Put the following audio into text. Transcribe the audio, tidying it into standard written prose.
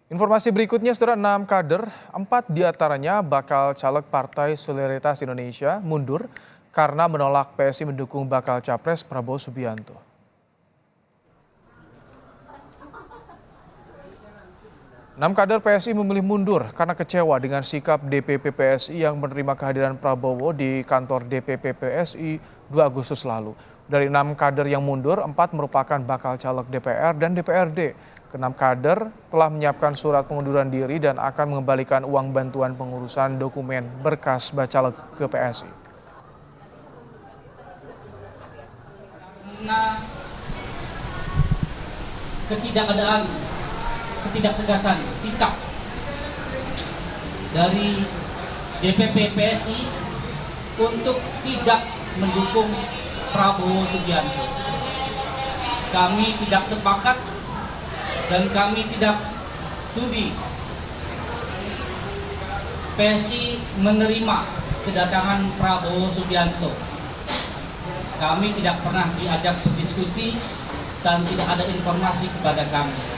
Informasi berikutnya, saudara, 6 kader, 4 diantaranya bakal caleg Partai Solidaritas Indonesia mundur karena menolak PSI mendukung bakal capres Prabowo Subianto. 6 kader PSI memilih mundur karena kecewa dengan sikap DPP PSI yang menerima kehadiran Prabowo di kantor DPP PSI 2 Agustus lalu. Dari 6 kader yang mundur, 4 merupakan bakal caleg DPR dan DPRD. Ke-6 kader telah menyiapkan surat pengunduran diri dan akan mengembalikan uang bantuan pengurusan dokumen berkas bacaleg ke PSI. Karena ketidaktegasan sikap dari DPP PSI untuk tidak mendukung Prabowo Subianto. Kami tidak sepakat dan kami tidak sudi PSI menerima kedatangan Prabowo Subianto. Kami tidak pernah diajak berdiskusi dan tidak ada informasi kepada kami.